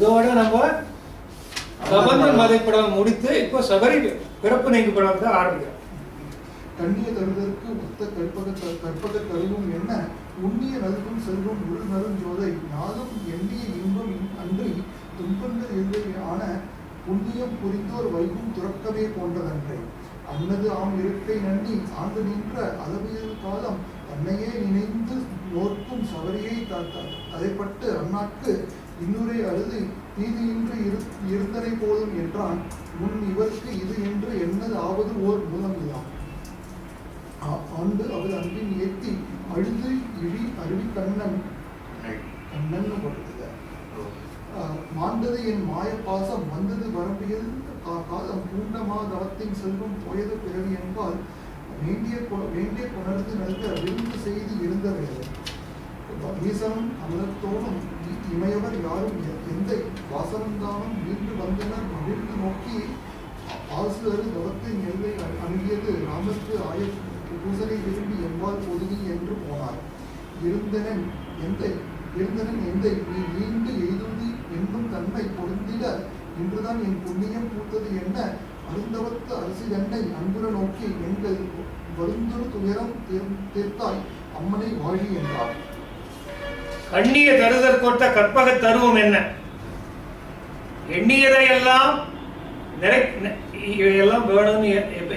இதோட நம்ம கபந்தன் மதைப்படம் முடித்து இப்போ சபரி பிறப்பு நீங்கு படம் தான் ஆரம்பிக்கிறோம். கண்ணிய தருவதற்கு ஒத்த கற்பக தருவும் என்ன உண்ணிய நல்கும் செல்வம் உள் நருஞ்சோதை நாளும் எண்ணிய இன்பம் அன்றி துன்பங்கள் இல்லை ஆன புண்ணியம் புரிந்தோர் வைகும் துறக்கவே போன்றதன்றே அன்னது ஆம் இருக்கை நன்னி ஆண்டு நின்ற அளவியல் காலம் தன்னையே நினைந்து நோக்கும் சவரியை ததைப்பட்டு அந்நாட்கு இன்னுரை அழுது தீது இன்று இருந்தனை போதும் என்றான் முன் இவருக்கு இது என்று என்னது ஆவது ஓர் மூலம் இதாம் ஆண்டு அவள் அன்பின் ஏற்றி அழுது இழி அருவி கண்ணன் படுத்துக மாண்டது என் மாய பாசம் வந்தது வரம்பியல் காலம் பூண்டமா தவத்தின் செல்வம் போயது பிறவி என்பால் வேண்டிய கொணர்ந்து நல்க விருந்து செய்து இருந்த வேலை ஈசனும் அமலத்தோனும் இமையவர் யாரும் எந்த வாசனந்தானும் மீண்டு வந்தனர் மகிழ்ந்து நோக்கி ஆசுதரு தவத்தின் எல்லை அணுகியது ராமத்து ஆய பூசனை விரும்பி எம்பால் பொதுகி என்று போனார். இருந்தனன் எந்தை நீ நீண்டு எய்துவது என்னும் தன்மை பொருந்திட இன்றுதான் என் புண்ணியம் பூத்தது என்ன அருந்தவத்து அரசு எண்ணெய் அன்புற நோக்கி எங்கள் வருந்தொரு துயரம் தீர்த்தாய் அம்மனை வாழி என்றார். கண்ணிய தருதற்கொத்த கற்பக தருவம் என்ன எண்ணியதையெல்லாம் எல்லாம் வேணும்னு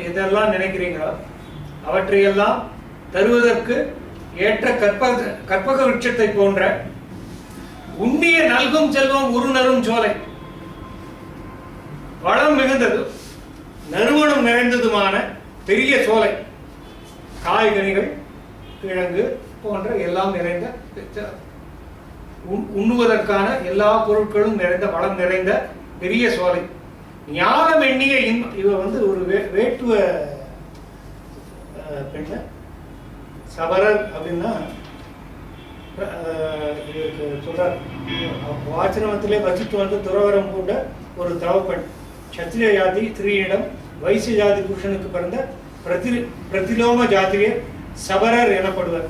எதெல்லாம் நினைக்கிறீங்களோ அவற்றையெல்லாம் தருவதற்கு ஏற்ற கற்பக விருட்சத்தை போன்ற உண்ணிய நல்கும் செல்வம் உருநரும் சோலை வளம் மிகுந்தது நறுமணம் நிறைந்ததுமான பெரிய சோலை காய்கனிகள் கிழங்கு போன்ற எல்லாம் நிறைந்த உண்ணுவதற்கான எல்லா பொருட்களும் நிறைந்த வளம் நிறைந்த பெரிய சோலை ஞானம் எண்ணிய இவ ஒரு வேட்டுவ பெண்ண சபரர் அப்படின்னா சொல்றார் வாச்சனத்திலே வசித்து வந்து துறவரம் பூண்ட ஒரு தவப்பெண் சத்திரிய ஜாதி ஸ்திரீயிடம் வைசிய ஜாதி புருஷனுக்கு பிறந்த பிரதிலோம ஜாதியர் சபரர் எனப்படுவர்.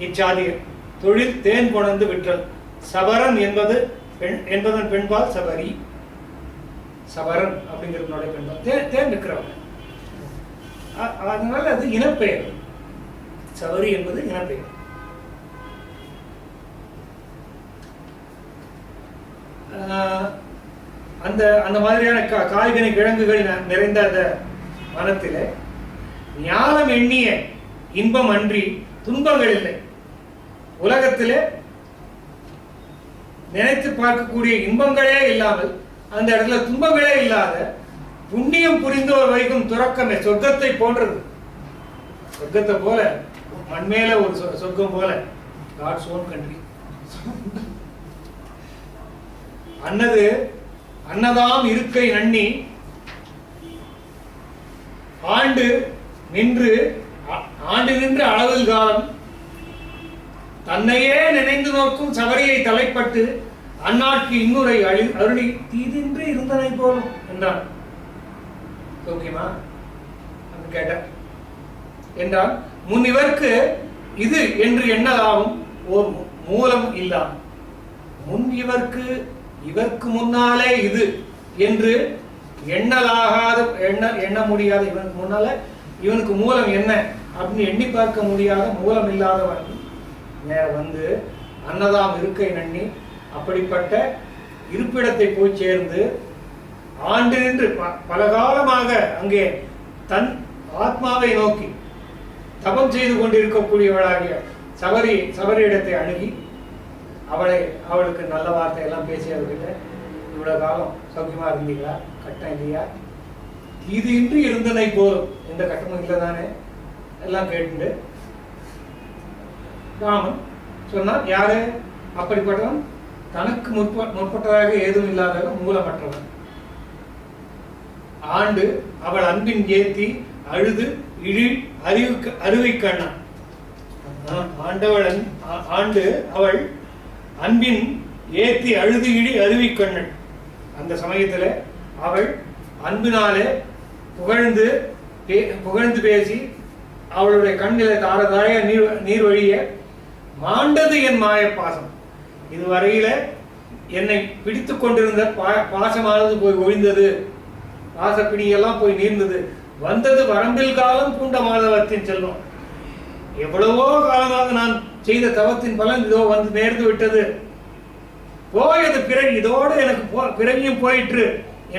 இச்சாதியர் தொழில் தேன் கொணர்ந்து விற்றல். சபரன் என்பதன் பெண்பால் சபரி. சபரன் அப்படிங்கிறதுனுடைய பெண்பால் தேன் விற்கிறவங்க. அதனால அது இனப்பெயர். சபரி என்பது இனப்பெயர். அந்த மாதிரியான காய்கனி கிழங்குகள் நிறைந்த அந்த வனத்திலே ஞானம் எண்ணிய இன்பம் அன்றி துன்பங்கள் இல்லை. உலகத்திலே நினைத்து பார்க்கக்கூடிய இன்பங்களே இல்லாமல் அந்த இடத்துல துன்பங்களே இல்லாத புண்ணியம் புரிந்தோர் வைக்கும் துறக்கமே சொர்க்கத்தை போன்றது. சொர்க்கத்தை போல மண்மேல ஒரு சொர்க்கம் போல காட்ஸ் ஓன் கண்ட்ரி. அன்னதாம் இருக்கை நன்னி ஆண்டு நின்று அளவில் காலம் தன்னையே நினைந்து நோக்கும் சபரியை தலைப்பட்டு அந்நாட்கு இன்னுரை அருளி தீதின்றி இருந்தனை போலும் என்றான். ஓகேமா கேட்ட என்றால் முன் இவருக்கு இது என்று எண்ணலாகும் ஓர் மூலம் இல்லாம். முன் இவருக்கு முன்னாலே இது என்று எண்ணலாகாத எண்ண முடியாத இவனுக்கு முன்னால இவனுக்கு மூலம் என்ன அப்படின்னு எண்ணி பார்க்க முடியாத மூலம் இல்லாதவன் வந்து அன்னதாம் இருக்கை நன்னி அப்படிப்பட்ட இருப்பிடத்தை போய் சேர்ந்து ஆண்டு நின்று பல காலமாக அங்கே தன் ஆத்மாவை நோக்கி தபம் செய்து கொண்டிருக்கக்கூடியவளாகிய சபரியிடத்தை அணுகி அவளுக்கு நல்ல வார்த்தை எல்லாம் பேசி அவர்கிட்ட இவ்வளவு காலம் சௌக்கியமா இருந்தீங்களா, கட்டம் இல்லையா, இது இன்றி இருந்தனை போதும், எந்த கட்டமும் இல்லை தானே எல்லாம் கேட்டு ராமன் சொன்னார். யாரு அப்படிப்பட்டவன்? தனக்கு முற்பட்டதாக ஏதும் இல்லாதவன், மூலமற்றவன். ஆண்டு அவள் அன்பின் ஏத்தி அழுது அருவி கண்ணன். ஆண்டு அவள் அன்பின் ஏத்தி அழுது அருவி கண்ணன். அந்த சமயத்துல அவள் அன்பினாலே புகழ்ந்து பேசி அவளுடைய கண்ணில தாரதாய நீர் வழிய மாண்டது என் மாய பாசம். இதுவரையில என்னை பிடித்து கொண்டிருந்த பாசமானது போய் ஒழிந்தது, பாசப்பிடியெல்லாம் போய் நீர்ந்தது. வந்தது வரம்பில் காலம் பூண்ட மாதவத்தின் செல்வம். எவ்வளவோ காலமாக நான் செய்த தவத்தின் பலன் இதோ வந்து நேர்ந்து விட்டது. போயது பிறவி, இதோடு எனக்கு பிறவியும் போயிற்று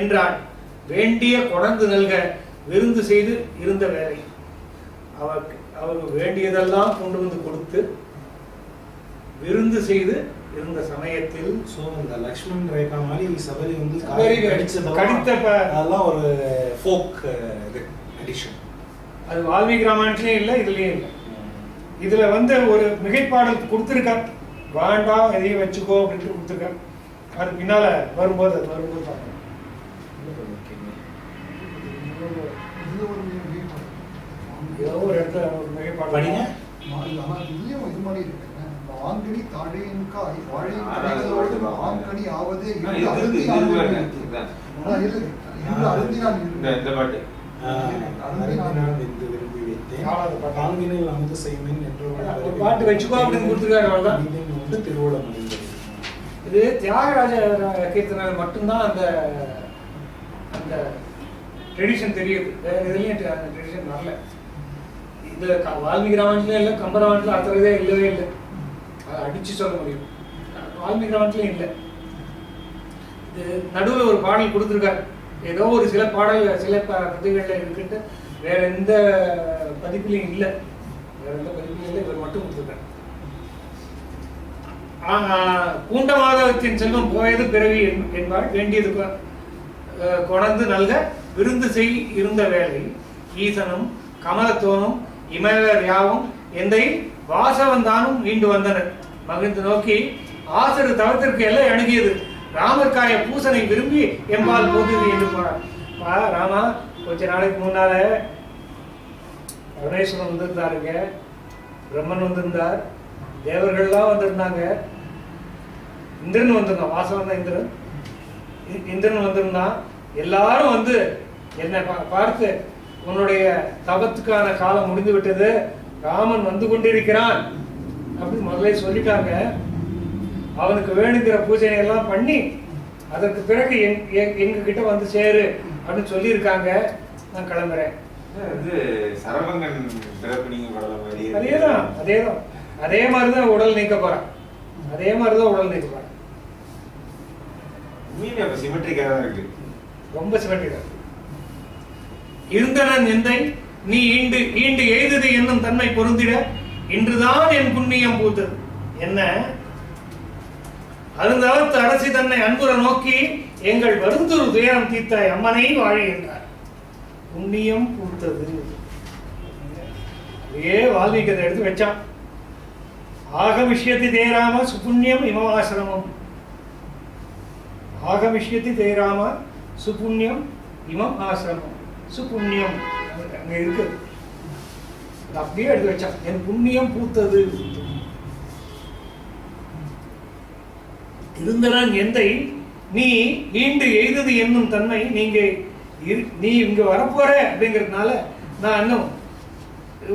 என்றான். வேண்டிய கொடந்து நல்க விருந்து செய்து இருந்த வேலை. அவருக்கு வேண்டியதெல்லாம் கொண்டு வந்து கொடுத்து விருந்து செய்து இருந்த சமயத்தில் லக்ஷ்மண் ரேகா மாதிரி சபரி வந்து கடித்த அதெல்லாம் ஒரு ஃபோக் எடிஷன். அது வால்மீகி ராமாயணத்திலயும் இல்லை, இதுலயும் இல்லை. இதுல வந்து ஒரு மிகைப்பாடல் கொடுத்துருக்கார், வேண்டாம் எதையும் வச்சுக்கோ அப்படின்ட்டு கொடுத்துருக்கார். அது பின்னால வரும்போது பார்க்கணும். ஏதோ ஒரு இடத்துல ஒரு மிகைப்பாடல் படிங்க. இதுலயும் இது மாதிரி இருக்கு. ஆங்கனி தாழையன்காய் வாழையோடு ஆங்கனி ஆவதே பாட்டு வச்சுக்கோ அப்படின்னு கொடுத்துருக்காரு. திருவள்ளம் இது தியாகராஜ கீர்த்தனால் மட்டும்தான் அந்த அந்த ட்ரெடிஷன் தெரியுது. வேற எதுலையும் அந்த ட்ரெடிஷன் வரல. இதுல வால்மீகி ராமாயணத்துலயும் இல்லை, கம்பராமாயணத்துல அத்தகையதே இல்லவே இல்லை. அதை அடிச்சு சொல்ல முடியும். வால்மீகி ராமாயணத்துலயும் இல்லை. இது நடுவில் ஒரு பாடல் கொடுத்துருக்காரு. ஏதோ ஒரு சில பாடல்கள் சில பதிவுகளில் இருக்குன்ட்டு வேற எந்த பதிப்பிலையும் இல்லை. வேற எந்த பதிப்பிலையும் இல்லை, இவர் மட்டும் கொடுத்துருக்காரு. பூண்ட மாதவத்தின் செல்வம் போயது பிறவி என்பால் வேண்டியது கொணர்ந்து நல்க விருந்து செய் இருந்த வேலை. ஈசனும் கமலத்தோனும் இமயவர் யாவும் எந்தை வாசவந்தானும் மீண்டு வந்தனர். மகிழ்ந்து நோக்கி ஆசரு தவத்திற்கு எல்லாம் அணுகியது. ராமர்காய பூசனை விரும்பி எம்பால் போகுது என்று போனார். ராமா, கொஞ்ச நாளைக்கு முன்னால பரமேஸ்வரன் வந்திருந்தாருங்க, பிரம்மன் வந்திருந்தார், தேவர்கள்லாம் வந்திருந்தாங்க, இந்திரன் வந்திருந்தான். வாசவன் தான் இந்திரன். இந்திரன் வந்திருந்தான். எல்லாரும் வந்து என்னை பார்த்து உன்னுடைய தவத்துக்கான காலம் முடிந்து விட்டது, ராமன் வந்து கொண்டிருக்கிறான் அப்படின்னு முதல்ல சொல்லிட்டாங்க. அவனுக்கு வேணுங்கிற பூஜை எல்லாம் பண்ணி அதற்கு பிறகு எங்க கிட்ட வந்து சேரு அப்படின்னு சொல்லியிருக்காங்க. நான் கிளம்புறேன். அதேதான் அதேதான் அதே மாதிரிதான் உடல் நீக்க போறான். அதே மாதிரிதான் உடல் நீக்க போறான். ரொம்ப சிமெட்ரிக்கா இருந்தனன் எந்தை நீ ஈண்டு ஈண்டு எய்தது என்னும் தன்மை பொருந்திட இன்றுதான் என் புண்ணியம் பூத்தது. என்ன அருந்தவத்து அரசி தன்னை அன்புற நோக்கி எங்கள் வருந்துரு துயரம் தீர்த்தாய் அம்மனை வாழி என்றார். புண்ணியம் பூத்தது. ஏ வால்மீகி எடுத்து வச்சான். ஆகமிஷ்யதி தேராம சுபுண்ணியம் இமமாசிரமம். ஆகமிஷ்யதி தேராம சுபுண்ணியம் இமம் ஆசிரமம். சுபுண்ணியம் அங்க இருக்கு, அப்படியே எடுத்து வச்சான். என் புண்ணியம் பூத்தது. இருந்தனன் எந்தை நீ ஈண்டு எய்தது என்னும் தன்மை நீங்க நீ இங்க வரப்போற அப்படிங்கிறதுனால நான் இன்னும்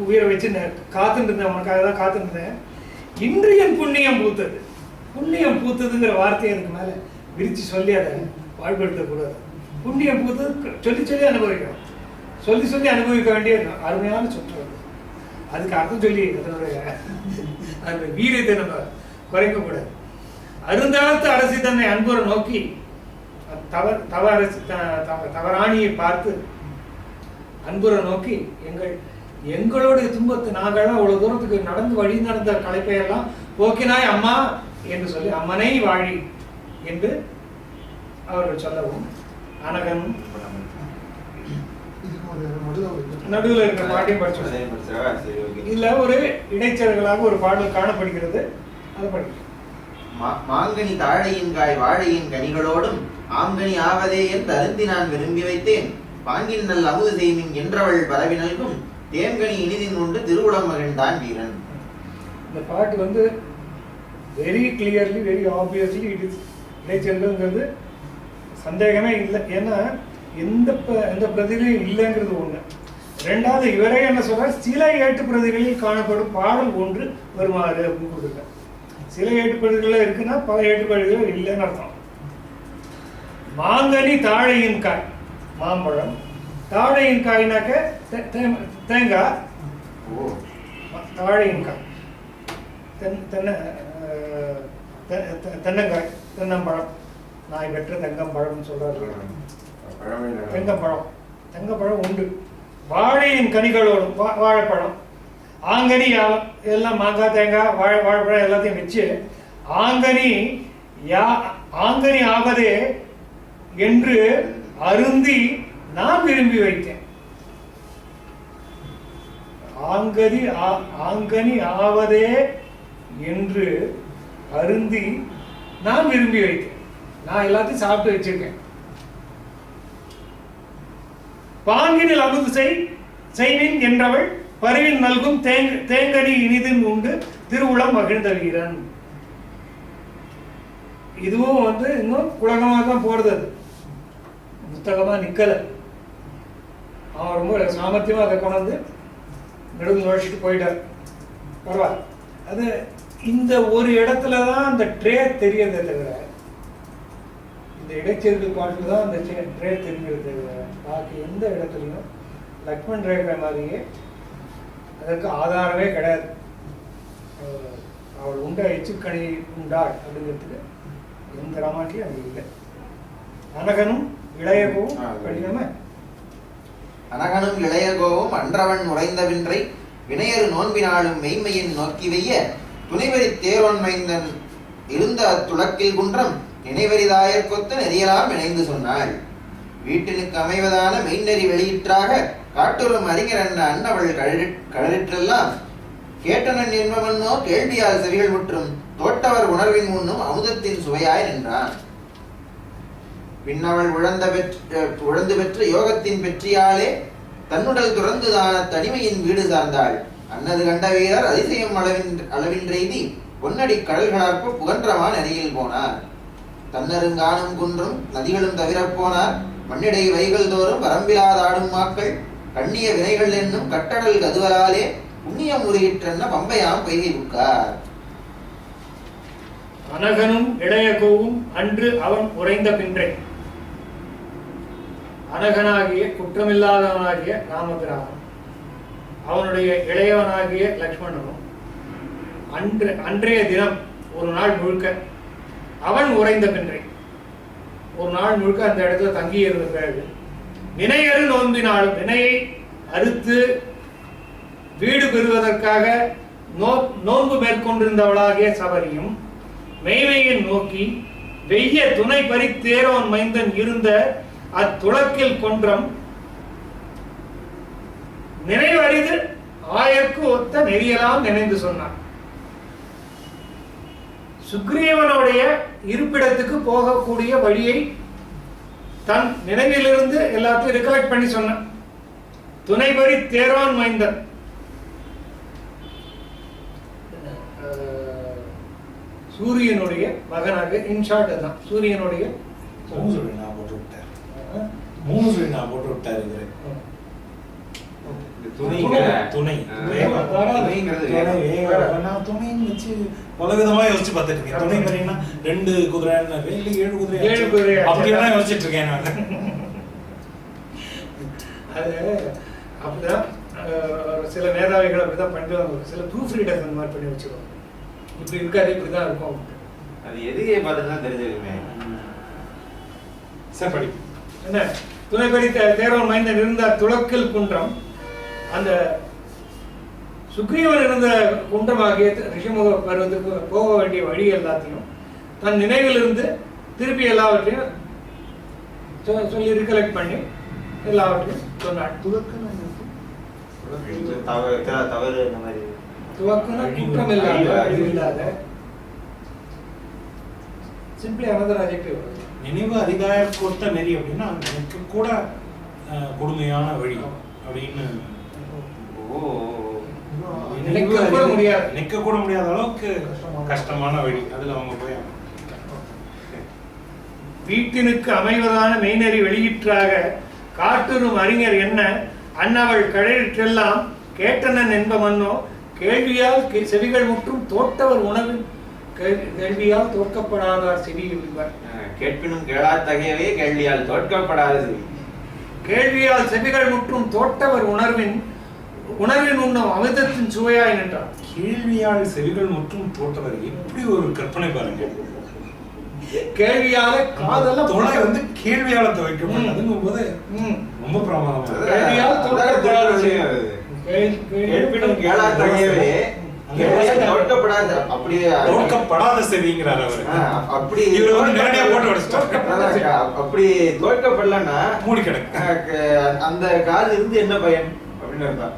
உயிரை வச்சு காத்துட்டு இருந்தேன், உனக்காக தான் காத்துட்டு இருந்தேன். இன்று என் புண்ணியம் பூத்தது. புண்ணியம் பூத்ததுங்கிற வார்த்தையை எனக்கு மேல விரிச்சு சொல்லி அதை வாழ்படுத்தக்கூடாது. புண்ணியம் பூத்தது சொல்லி சொல்லி அனுபவிக்கணும். சொல்லி சொல்லி அனுபவிக்க வேண்டிய அருமையான சுற்று. அதுக்கு அர்த்தம் சொல்லி அதனுடைய அந்த வீரியத்தை நம்ம குறைக்க கூடாது. அருந்தாளத்து அரசி தன்னை அன்புற நோக்கி தவறாணியை பார்த்து அன்புற நோக்கி எங்களுடைய துன்பத்தை நாங்களாம் அவ்வளவு தூரத்துக்கு நடந்து வழி நடந்த களைப்பையெல்லாம் போக்கினாய் அம்மா என்று சொல்லி அம்மனை வாழி என்று அவர்கள் சொல்லவும் அனகன் நடுவில் இருக்கிற பாட்டையும் படிச்சு இதுல ஒரு இடைச்சல்களாக ஒரு பாடல் காணப்படுகிறது. அதை படிக்கிறேன். மாங்கனி தாழையின்காய் வாழையின் கனிகளோடும் ஆங்கனி ஆவதே என்று அருந்தி நான் விரும்பி வைத்தேன். பாங்கின் நல் அமுது செய்மின் என்றவள் பரவி நல்கும் தேம்கனி இனிதின் உண்டு திருவுளம் மகிழ்ந்தான் வீரன். இந்த பாட்டு வந்து very clearly very obviously it is இடைச்சல்கள்ங்கிறது சந்தேகமே இல்லை. ஏன்னா எந்த பிரதிலையும் இல்லைங்கிறது ஒண்ணு. ரெண்டாவது இவரே என்ன சொல்றார், சில ஏட்டு பிரதிகளில் காணப்படும் பாடல் ஒன்று வருமாறு அப்படின்னு கொடுத்துருக்கார். சில ஏட்டுப்படுகள் இருக்குன்னா பல ஏட்டுப்படுகள் இல்லைன்னு அர்த்தம். மாங்கனி தாழையின் காய், மாம்பழம். தாழையின் காய்னாக்க தேங்காய். தாழையின் காய் தென்னங்காய், தென்னம்பழம். நாய் பெற்ற தெங்கம்பழம்னு சொல்றாரு. தெங்கப்பழம், தெங்கப்பழம் உண்டு. வாழையின் கனிகளோடும், வாழைப்பழம். ஆங்கனி எல்லாம் மாங்காய், தேங்காய், வாழைப்பழம் எல்லாத்தையும் வச்சு ஆங்கனி ஆவதே என்று அருந்தி நான் விரும்பி வைத்தேன். ஆங்கனி ஆவதே என்று அருந்தி நான் விரும்பி வைத்தேன். நான் எல்லாத்தையும் சாப்பிட்டு வச்சிருக்கேன். பாங்கினில் அமுது செய்வின் என்றவள் பருவில் நல்கும் தேங்கனி இனிதின் உண்டு திருவுளம் மகிழ்ந்த வீரன். இதுவும் இன்னும் குலகமாக தான் போடுது. அது புத்தகமா நிக்கல. அவன் ரொம்ப சாமர்த்தியமா அதை கொண்டாந்து நடுவில் நுழைச்சிட்டு போயிட்டார். பரவாயில்ல. அது இந்த ஒரு இடத்துலதான் அந்த ட்ரே தெரியறதே தவிர, இந்த இடைச்செருகல் பாட்டு தான் அந்த ட்ரே தெரிகிறது தவிர பாக்கி எந்த இடத்துலையும் லக்ஷ்மண் ரேகா மாதிரியே அதற்கு ஆதாரமே கிடையாது. அவள் உண்ட எச்சுக்கணி உண்டாள் அப்படிங்கிறதுக்கு எந்த ராமாட்டிலும் அது இல்லை. அனகனும் இளையகோவும் படிக்காம அனகனும் இளையகோவும் அன்றவன் உறைந்தவின்றை வினையரு நோன்பினாலும் மெய்மையின் நோக்கி வைய துணைவரி தேரோன் மைந்தன் இருந்த அத்துளக்கில் குன்றம் நினைவரிதாயர் கொத்த நெறியலாம் இணைந்து சொன்னாள். வீட்டினுக்கு அமைவதான மெய்நெறி வெளியிற்றாக காட்டுறும் அறிஞர் என்ற அன்னவள் கழறிற்றெல்லாம் கேட்டனன் என்பவனோ கேள்வியால் செவிகள் முற்றும் தோட்டவர் உணர்வின் முன்னும் அமுதத்தின் சுவையாய் நின்றான். பின்னவள் உழந்து பெற்ற யோகத்தின் வெற்றியாலே தன்னுடல் துறந்துதான தனிமையின் வீடு சார்ந்தாள். அன்னது கண்ட வீரர் அதிசயம் அளவின்றெய்தி பொன்னடி கடல்களார்ப்ப புகன்றவான் அருகில் போனார். தன்னருங்கானும் குன்றும் நதிகளும் தவிரப் போனார். மண்ணிடை வைகள் தோறும் வரம்பிலாதாடும் மாக்கள் கண்ணிய வினைகள் என்னும் கட்டடல் கதுவலாலே புண்ணியம் முறையிற்றென்ன பம்பையாம் பெய்கை புக்கார். அனகனும் இளையகோவும் அன்று அவன் உறைந்த பின்றை. அனகனாகிய குற்றமில்லாதவனாகிய ராமபிராமன், அவனுடைய இளையவனாகிய லக்ஷ்மணனும் அன்றைய தினம் ஒரு நாள் முழுக்க அவன் உறைந்த பின்றை, ஒரு நாள் முழுக்க அந்த இடத்துல தங்கி இருந்த பிறகு வினையறு நோன்பினாலும் வினையை அறுத்து வீடு பெறுவதற்காக நோன்பு மேற்கொண்டிருந்தவளாகிய சபரியும் மெய்மையின் நோக்கி வெய்ய துணை பறித்தேரோன் மைந்தன் இருந்த அத்துளக்கில் கொன்றம் நினைவறிது ஆயர்க்கு ஒத்த நெறியலாம் நினைந்து சொன்னான். சுக்ரீவனுடைய இருப்பிடத்துக்கு போகக்கூடிய வழியை தன் நினைவிலிருந்து எல்லாத்தையும் ரிகலெக்ட் பண்ணி சொன்னான். துணைபறி தேரோன் மைந்தன், சூரியனுடைய மகனாக, இன்ஷார்ட் தான் சூரியனுடைய பலவிதமா யோசிச்சு பார்த்துட்டு இருக்கேன். துணை பார்த்தீங்கன்னா 2 குதிரை, 7 குதிரை அப்படியெல்லாம் யோசிச்சுட்டு இருக்கேன் நான். அது அப்படிதான் சில மேதாவிகள் அப்படிதான் பண்ணுவாங்க. சில ப்ரூஃப் ரீடர்ஸ் அந்த மாதிரி பண்ணி வச்சுருவாங்க. இப்படி இருக்காது, இப்படிதான் இருக்கும். அது எதுக்கே பார்த்துதான் தெரிஞ்சிருக்குமே. சார் படி என்ன துணைபடி தேரோன் மைந்தன் இருந்த துளக்கில் குன்றம், அந்த சுக்ரீவன் இருந்த குன்றமாகிய ரிஷிமுக பருவத்துக்கு போக வேண்டிய வழி எல்லாத்தையும் தன் நினைவிலிருந்து திருப்பி எல்லாவற்றையும் சொல்லி ரிகலெக்ட் பண்ணி எல்லாவற்றையும் சொன்னாள். துவக்குனா குற்றம் இல்லாத சிம்பிளி அனதர் அட்ஜெக்டிவ். நினைவு அதிகாரம் கொடுத்த நெறி அப்படின்னா எனக்கு கூட கொடுமையான வழி அப்படின்னு நிக்க கூட முடியாத அளவுக்கு கஷ்டமான வழி. அதுல அவங்க போய் வீட்டினுக்கு அமைவதான மெய்நெறி வெளியிற்றாக காட்டுறும் அறிஞர் என்ன அன்னவள் கடையிற்றெல்லாம் கேட்டனன் என்பவனோ கேள்வியால் செவிகள் முற்றும் தோட்டவர் கேள்வியால் தோற்கப்படாதார் செவியில் இவர். கேட்பினும் கேளாத்தகையவே கேள்வியால் தோற்கப்படாத செவி. கேள்வியால் செவிகள் முற்றும் தோட்டவர் உணர்வின் உண்ணும் அமிர்தத்தின் சுவையாய் நின்றார். கேள்வியால் செவிகள் முற்றும் தோட்டவர், எப்படி ஒரு கற்பனை பாருங்க. கேள்வியால காதெல்லாம் தொலை வந்து கேள்வியால துவைக்கப்பட்டதுங்கும் போது ரொம்ப பிரமாதம். கேள்வியால் கேட்பினும் கேளாத்தகையவே தோற்கப்படாத, அப்படியே தோற்கப்படாத செவிங்கிறார் அவரு. அப்படி இவர் வந்து நேரடியா போட்டு வச்சிட்டாரு. அப்படி தோற்கப்படலன்னா மூடி கிடக்கு. அந்த காது இருந்து என்ன பயன் அப்படின்னு இருந்தா,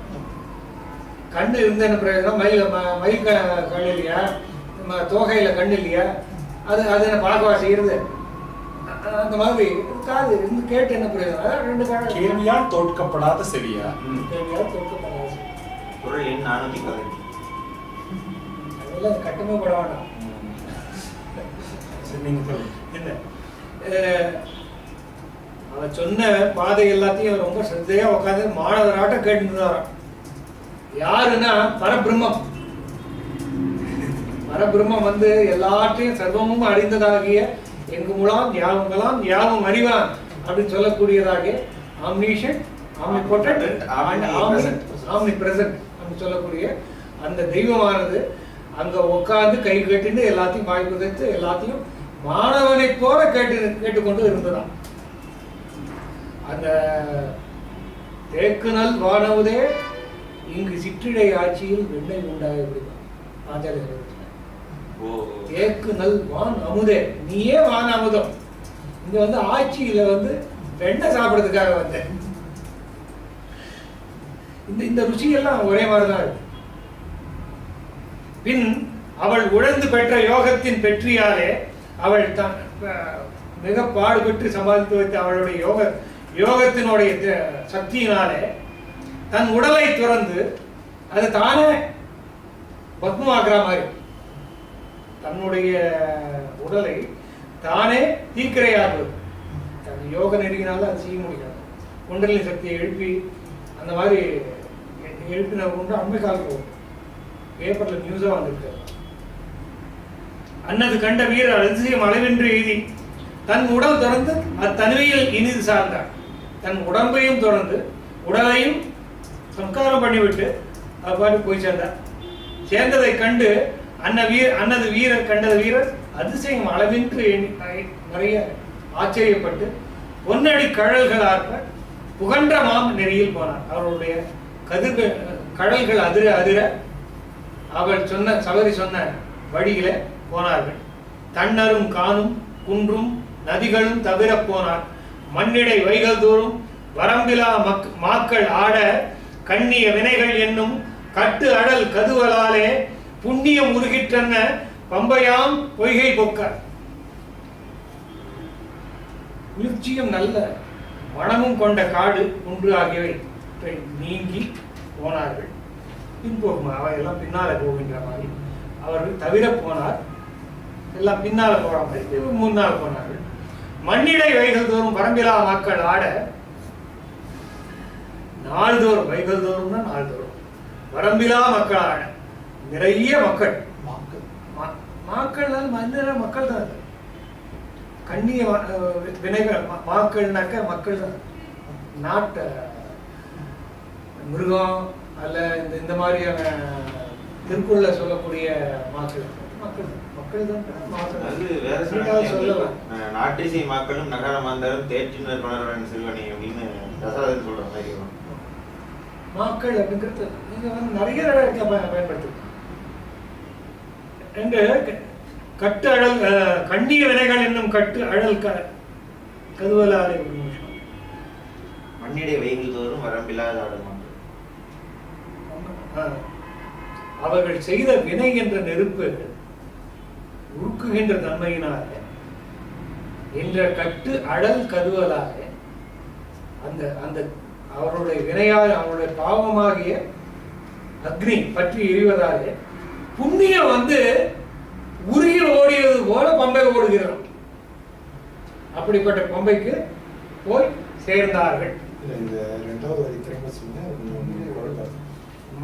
கண்ணு இருந்து என்ன பிரயோஜனம்? மயில் கண் இல்லையா, தோகையில கண்ணு இல்லையா, அது பழக்கவா செய்யறது. அந்த மாதிரி காது இருந்து கேட்டு என்ன பிரயோஜனம்? ரெண்டு காது. கேள்வியால் தோற்கப்படாத செவியா? கேள்வியால் தோற்கப்படாத செவி. குறள் எண் 418. அதெல்லாம் கட்டமே பட வேண்டாம். என்ன அவன் சொன்ன பாதை எல்லாத்தையும் ரொம்ப சிரத்தையா உட்காந்து மாணவராட்டம் கேட்டுருந்தாராம். யாருன்னா பரபிரம்மம். பரபிரம்மம் வந்து எல்லாற்றையும் சர்வமும் அறிந்ததாகிய எங்குமுலாம் யாவுங்களாம் யாவும் அறிவான் அப்படின்னு சொல்லக்கூடியதாகிய ஆம்னிஷன், ஆம்னிபொட்டன்ட், ஆம்னிபிரசன்ட் அப்படின்னு சொல்லக்கூடிய அந்த தெய்வமானது அங்க உட்கார்ந்து கை கட்டிட்டு எல்லாத்தையும் வாய் புதைத்து எல்லாத்தையும் மாணவனை போல கேட்டுக்கொண்டு இருந்ததாம். அந்த தேக்குநல் வானவுதே இங்கு சிற்றிடை ஆட்சியில் வெண்ணெய் உண்டாக ஆச்சாரிய தேக்கு நல் வான் அமுதே, நீயே வான் அமுதம். இங்க வந்து ஆட்சியில வந்து வெண்ணெய் சாப்பிடுறதுக்காக வந்தேன். இந்த ருச்சியெல்லாம் ஒரே மாதிரிதான் இருக்கு. பின் அவள் உழந்து பெற்ற யோகத்தின் பெற்றியாலே அவள் தான் மிக பாடுபட்டு சம்பாதித்து வைத்த அவளுடைய யோகத்தினுடைய சக்தியினாலே தன் உடலை துறந்து அது தானே பத்மமாக்குற மாதிரி தன்னுடைய உடலை தானே தீக்கிரையாகுது. தன் யோக நெருங்கினால அது செய்ய முடியாது. குண்டலினி சக்தியை எழுப்பி அந்த மாதிரி எழுப்பின கொண்டு அண்மை காலத்தில் பேப்பர்ல நியூஸா வந்திருக்கு. அன்னது கண்ட வீரர் அதிசயம் அளவென்று எழுதி தன் உடல் தொடர்ந்து அத்தனிமையில் இனிது சார்ந்தார். தன் உடம்பையும் தொடர்ந்து உடலையும் சம்காரம் பண்ணிவிட்டு அவ்வாறு போய் சேர்ந்தார். சேர்ந்ததை கண்டு அன்னது வீரர் கண்டது வீரர் அதிசயம் அளவின்றி நிறைய ஆச்சரியப்பட்டு பொன்னடி கழல்களாக புகன்ற நெறியில் போனார். அவருடைய கழல்கள் அதிர அதிர அவள் சொன்ன சபரி சொன்ன வழியில போனார்கள். தன்னரும் காணும் குன்றும் நதிகளும் தவிர போனார். மண்ணிடை வைகள் தோறும் வரம்பிலா மாக்கள் ஆட கண்ணிய வினைகள் என்னும் கட்டு அடல் கதுவலாலே புண்ணியம் உருகிற்றன பம்பையாம் பொய்கை பொக்க. குளிர்ச்சியும் நல்ல மனமும் கொண்ட காடு குன்று ஆகியவை நீங்கி போனார்கள். பின்போகும் அவையெல்லாம் பின்னால போகின்ற மாதிரி அவர்கள் தவிர போனார். எல்லாம் பின்னால போற மாதிரி முன்னால் போனார்கள். மண்ணிடை வைகள் தோறும் பரம்பிலா மக்கள் ஆட நாள்தோறும் வைகள் தோறும்னா நாள்தோறும் வரம்பிலா மக்கள் ஆட நிறைய மக்கள் மக்கள் தான் கண்ணிய வினைகள் மக்கள்னாக்க மக்கள் தான். நாட்ட மிருகம் அல்ல இந்த மாதிரியான திருக்குறள சொல்லக்கூடிய மக்கள் நாட்டிசை மக்களும் நகர மாந்தரும் தேற்றினர் கொணர்வன் செல்வனை அப்படின்னு தசரதன் சொல்ற மாதிரி மக்கள் அப்படிங்கிறது நீங்க வந்து நிறைய இடத்துல பயன்படுத்து. கட்டு அழல் கண்ணிய வினைகள் என்னும் கட்டு அழல் கதுவலாலை மண்ணிடை வெயில் தோறும் வரம்பில்லாத அவர்கள் செய்த வினை என்ற நெருப்பு உருக்குகின்ற தன்மையினால என்ற கட்டு அடல் கதுவலாக அந்த அந்த அவருடைய வினையால் அவருடைய பாவமாகிய அக்னி பற்றி எரிவதாலே புண்ணியம் வந்து உருகி ஓடியது போல பம்பை ஓடுகிறோம். அப்படிப்பட்ட பம்பைக்கு போய் சேர்ந்தார்கள்.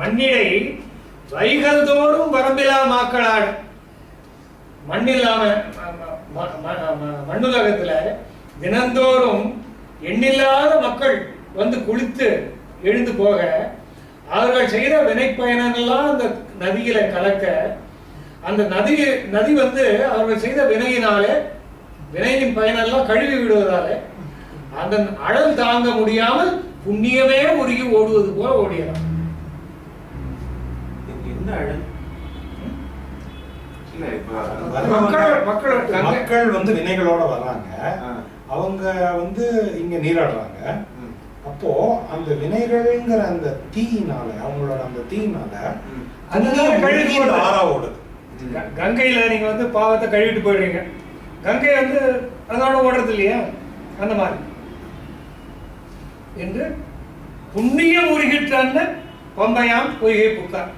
மண்ணிடை வைகள் தோறும் வரம்பிலா மாக்களாட மண்ணில்லாம மண்ணுலகத்துல தினந்தோறும் எண்ணில்லாத மக்கள் வந்து குளித்து எழுந்து போக அவர்கள் செய்த வினை பயனெல்லாம் அந்த நதியில கலக்க அந்த நதி வந்து அவர்கள் செய்த வினையின் பயனெல்லாம் கழுவி விடுவதால அந்த அழல் தாங்க முடியாமல் புண்ணியமே உருகி ஓடுவது போல ஓடியலாம். என்ன அழல்? மக்கள் வந்து வினைகளோட வர்றாங்க, அவங்க வந்து இங்க நீராடுறாங்க. அப்போ அந்த வினைகள்ங்கிற அந்த தீயினால அவங்களோட அந்த தீயினால ஆறா ஓடுது. கங்கையில நீங்க வந்து பாவத்தை கழுவிட்டு போயிடுறீங்க, கங்கை வந்து அதோட ஓடுறது இல்லையா? அந்த மாதிரி என்று புண்ணியம் உருகிட்டான்னு பம்பையாம் பொய்கை புக்கார்,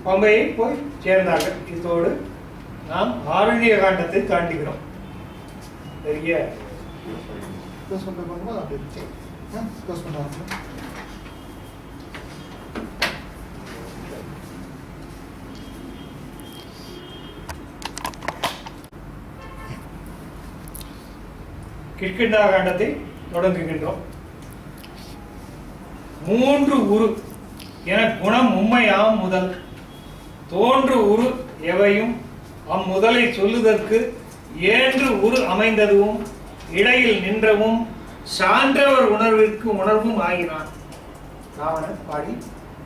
பம்பையை போய் சேர்ந்தார்கள். இதோடு நாம் ஆரண்ய காண்டத்தை காண்கிறோம். பெரிய க்ளோஸ் பண்ணுற பார்க்கும்போது அப்படி இருந்துச்சு. க்ளோஸ் பண்ணுறாங்க. கிஷ்கிந்தா காண்டத்தை தொடங்குகின்றோம். 3 உரு என குணம் உண்மையாம் முதல் தோன்று உரு எவையும் அம்முதலை சொல்லுதற்கு ஏன்று உரு அமைந்ததும் இடையில் நின்றவும் சான்றவர் உணர்விற்கு உணர்வும் ஆகினான். ராவணன் பாடி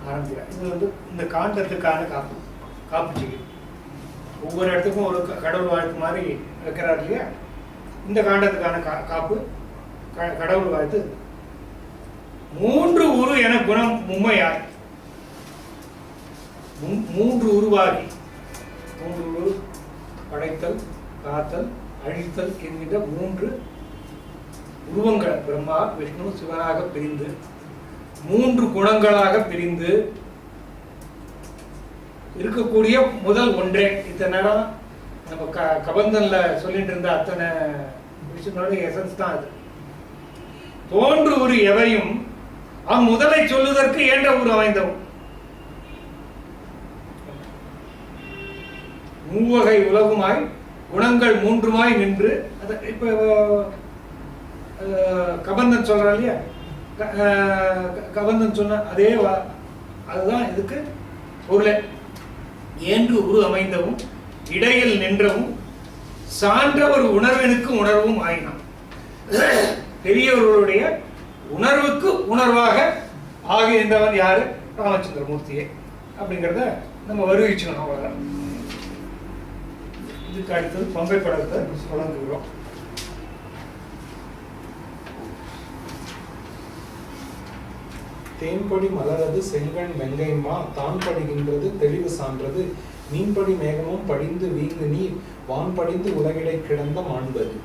ஆரம்பிக்கிறார். இது வந்து இந்த காண்டத்துக்கான காப்பு செய்யும். ஒவ்வொரு இடத்துக்கும் ஒரு கடவுள் வாழ்த்து மாதிரி வைக்கிறார் இல்லையா? இந்த காண்டத்துக்கான காப்பு கடவுள் வாழ்த்து. 3 உரு என குணம் உண்மையாய் 3 உருவாகி 3 உரு படைத்தல், காத்தல், அழித்தல் என்கின்ற 3 உருவங்கள் பிரம்மா விஷ்ணு சிவனாக பிரிந்து 3 குணங்களாக பிரிந்து இருக்கக்கூடிய முதல் ஒன்றே. இத்தனை நேரம் நம்ம கபந்தன்ல சொல்லிட்டு இருந்த அத்தனை விஷயத்தோட எசன்ஸ் தான் அது. தோன்று ஒரு எவையும் அம்முதலை சொல்லுவதற்கு ஏன்ற ஒரு அமைந்தவும் மூவகை உலகுமாய் குணங்கள் 3மாய் நின்று இப்ப கபந்தன் சொல்றான் இல்லையா? கபந்தன் சொன்ன அதே அதுதான் இதுக்கு பொருளே. ஏன்று உரு அமைந்தவும் இடையில் நின்றவும் சான்றவர் உணர்வினுக்கு உணர்வும் ஆயினான். பெரியவர்களுடைய உணர்வுக்கு உணர்வாக ஆகின்றவன் யாரு? ராமச்சந்திரமூர்த்தியே அப்படிங்கிறத நம்ம வருவிச்சுக்கணும். அவ்வளவுதான். இதுக்கு அடுத்தது பம்பை படத்தை தொடங்குகிறோம். தேன்படி மலரது செங்கண் வெங்கைமா தான் படுகின்றது தெளிவு சான்றது மீன்படி மேகமும் படிந்து வீங்கு நீர் வான் படிந்து உலகிடை கிடந்த மாண்பது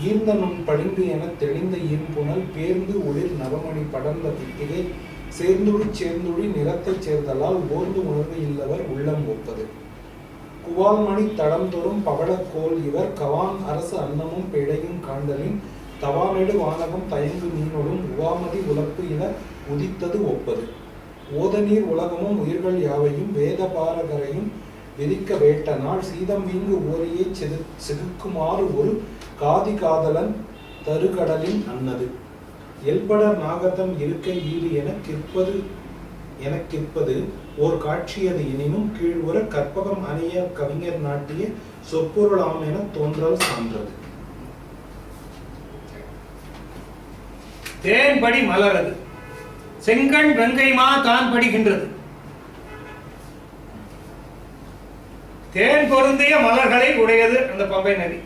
ஈர்ந்த நுண் படிந்து என தெளிந்த ஈர்ப்புணல் பேர்ந்து ஒளிர் நவமணி படர்ந்த திட்டிகை சேர்ந்துழி நிறத்தைச் சேர்தலால் ஓர்ந்து உணர்வு இல்லவர் உள்ளம் ஒப்பது குவால்மணி தடந்தொறும் பவளக்கோல் இவர் கவான் அரசு அன்னமும் பிழையும் காண்டலின் தவானெடு வானகம் தயங்கு மீனொடும் உவாமதி உலப்பு இன உதித்தது ஒப்பது ஓதநீர் உலகமும் உயிர்கள் யாவையும் வேத பாரகரையும் விதிக்க வேட்ட நாள் சீதம் வீங்கு ஓரியை செதுக்குமாறு ஒரு காதி காதலன் தருகடலின் அன்னது எல்படர் நாகதம் இருக்கை ஈடு எனக்கிற்பது ஓர் காட்சியது எனினும் கீழ்வுற கற்பகம் அணிய கவிஞர் நாட்டிய சொற்பொருளாம் என தோன்றல் சான்றது. தேன்படி மலரது செங்கண் வெங்கைமா தான் படிக்கின்றது. தேன் பொருந்திய மலர்களை உடையது அந்த பம்பை நதி.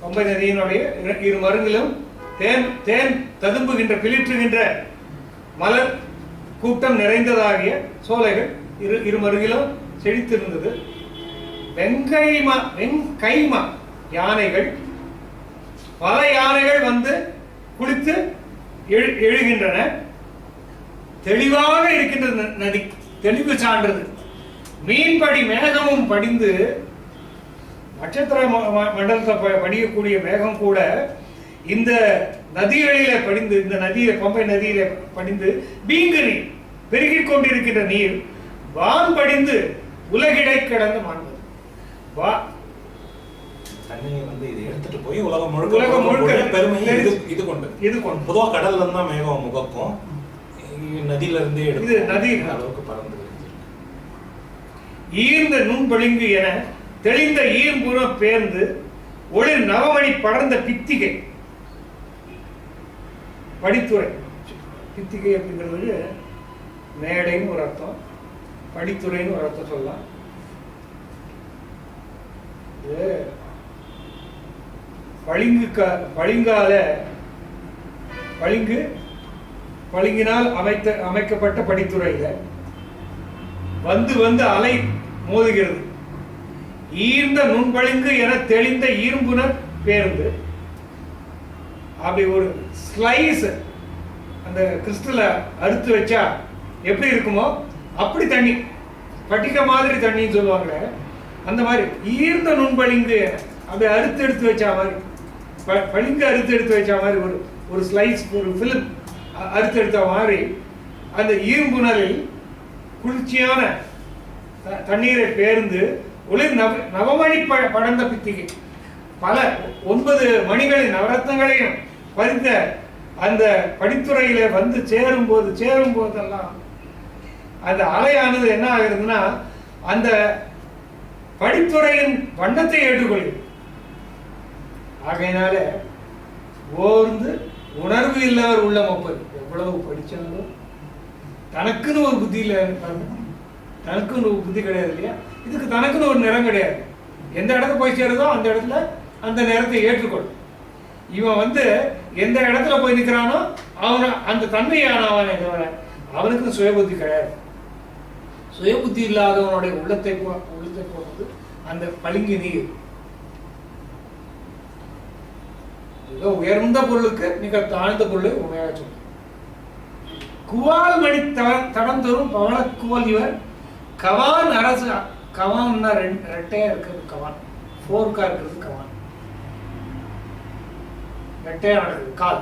பம்பை நதியினுடைய 2 மருங்கிலும் தேன் ததும்புகின்ற பிளிற்றுகின்ற மலர் கூட்டம் நிறைந்ததாகிய சோலைகள் 2 மருங்கிலும் செழித்திருந்தது. வெங்கைமா யானைகள், பல யானைகள் வந்து குளித்து எழுகின்றன. தெளிவாக இருக்கின்ற நதி, தெளிவு சான்றது. மீன்படி மேகமும் படிந்து, நட்சத்திர மண்டலத்தை படிக்கக்கூடிய மேகம் கூட இந்த நதிகளில படிந்து, இந்த நதியில பம்பை நதியில படிந்து வீங்கு நீர் பெருகிக் கொண்டிருக்கின்ற நீர் வான் படிந்து உலகிடை கிடந்து மாண்பது. வா தண்ணியை வந்து இது எடுத்துட்டு போய் உலகம் முழுக்க பெருமையை இது கொண்டு பொதுவா கடல்ல இருந்தா மேகம் முகக்கும், நதியில இருந்தே இது நதி அளவுக்கு பறந்து ஈர்ந்த நுண்பளிங்கு என தெளிந்த ஈர்புறம் பேர்ந்து ஒளிர் நவமணி படர்ந்த பித்திகை. படித்துறை பித்திகை அப்படிங்கிறது மேடைன்னு ஒரு அர்த்தம், படித்துறைன்னு ஒரு அர்த்தம் சொல்லலாம். பளிங்கினால் அமைக்கப்பட்ட படித்துறையில வந்து அலை மோதுகிறது. ஈர்ந்த நுண்பளிங்கு என தெளிந்த ஈர்ம்புணர் பேர்ந்து அப்படி ஒரு ஸ்லைஸ் அந்த கிறிஸ்டல அறுத்து வச்சா எப்படி இருக்குமோ அப்படி தண்ணி, பட்டிக்க மாதிரி தண்ணின்னு சொல்லுவாங்க. அந்த மாதிரி ஈர்ந்த நுண்பளிங்கு அப்படி அறுத்து எடுத்து வச்சா மாதிரி, பளிங்கு அறுத்து எடுத்து வச்சா மாதிரி ஒரு ஸ்லைஸ், ஒரு ஃபிலிம் அறுத்து எடுத்த மாதிரி அந்த ஈர்ம்புணரில் குளிர்ச்சியான தண்ணீரை பேர்ந்து ஒளிர் நவமணி படர்ந்த பித்திகை. பல 9 மணிகளின் நவரத்னங்களையும் பதித்த அந்த படித்துறையில வந்து சேரும் போதெல்லாம் அந்த அலையானது என்ன ஆகுதுன்னா அந்த படித்துறையின் வண்ணத்தை ஏற்றுக்கொள்கிறது. ஆகையினால ஓர்ந்து உணர்வு இல்லாத உள்ளம் ஒப்பது. எவ்வளவு படிச்சாலும் தனக்குன்னு ஒரு புத்தி இல்லை, தனக்குன்னு ஒரு புத்தி கிடையாது இல்லையா? இதுக்கு தனக்குன்னு ஒரு நிறம் கிடையாது. எந்த இடத்துல போய் சேருதோ அந்த இடத்துல அந்த நேரத்தை ஏற்றுக்கொள். இவன் வந்து எந்த இடத்துல போய் நிற்கிறானோ அவனை அந்த தன்மையானவன் அவனுக்கு சுயபுத்தி கிடையாது. சுயபுத்தி இல்லாதவனுடைய உள்ளத்தை போனது அந்த பளிங்கு நீர். ஏதோ உயர்ந்த பொருளுக்கு மிக தாழ்ந்த பொருளை உண்மையாக சொல்ல. குவால் மணி தடம் தரும் பவளக்குவல் இவர் கவான் அரசு. கவான்னா ரெட்டையா இருக்கிறது கவான், ஃபோர்க்கா இருக்கிறது கவான், ரெட்டையா நடக்குது கால்.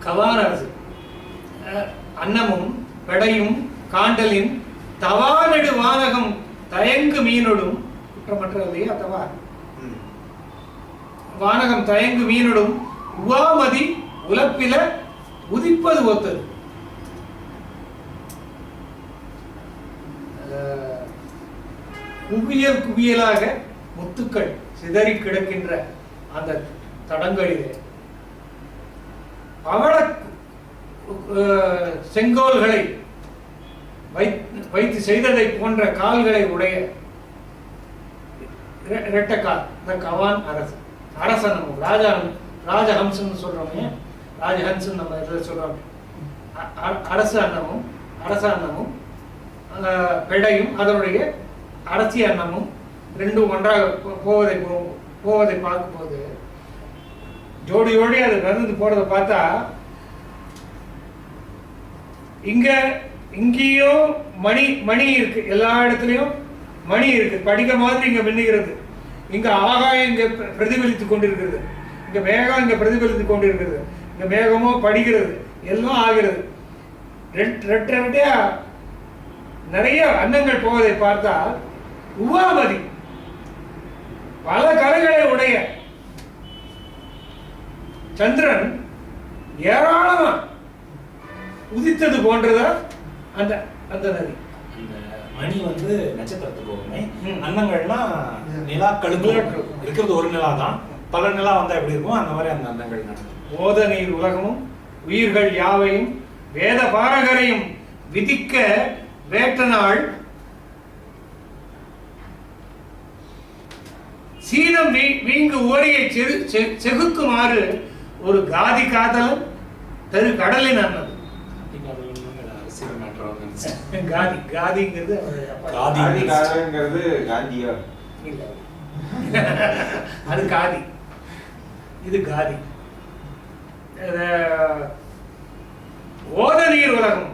கவான் அரசு அன்னமும் பெடையும் காண்டலின் தவானடு வானகம் தயங்கு மீனொடும் குற்றமற்றது அத்தவா வானகம் தயங்கு மீனொடும் உவாமதி உலப்பில உதிப்பது ஒத்தது. குவியலாக முத்துக்கள் சிதறி கிடக்கின்ற அந்த தடங்களிலே பவள செங்கோல்களை வைத்து செய்ததை போன்ற கால்களை உடைய இரட்டக்கால் இந்த கவான் அரசு. அரசன் ராஜஹம்சன் சொல்றோமே, ராஜஹம்சன் நம்ம இதில் சொல்றோம். அரச அன்னமும் பெடையும் அதனுடைய அரசி அன்னமும் ரெண்டும் ஒன்றாக போவதை பார்க்கும்போது ஜோடி அது வந்து போறதை பார்த்தா இங்கேயும் மணி இருக்கு, எல்லா இடத்துலயும் மணி இருக்கு, படிக்க மாதிரி இங்க மின்னுகிறது. இங்க ஆகாயம் இங்க பிரதிபலித்துக் கொண்டிருக்கிறது, இங்க மேகம் இங்க பிரதிபலித்துக் கொண்டிருக்கிறது, இங்க மேகமோ படிக்கிறது, எல்லாம் ஆகிறது. ரெட்டையா நிறைய அன்னங்கள் போவதை பார்த்தா உவாமதி பல கரைகளை உடைய சந்திரன் ஏராளமா உதித்தது போன்றதா அந்த அந்த நதி. மணி வந்து நட்சத்திரத்துக்கு ஒருமை, அன்னங்கள்லாம் நிலாக்களுக்கு இருக்கிறது ஒரு நிலா தான், பல நிலா வந்தா எப்படி இருக்கும் அந்த மாதிரி அந்த அன்னங்கள் நடக்கும். ஓத நீர் உலகமும் உயிர்கள் யாவையும் வேத பாரகரையும் விதிக்க வேட்ட நாள் சீதம் வீங்கு ஓரியை செகுக்குமாறு ஒரு காதி காதலன் தரு கடலின் அன்னது. காதிங்கிறது காந்தியா இல்ல, அது காதி, இது காதி. ஓத நீர் உலகம்,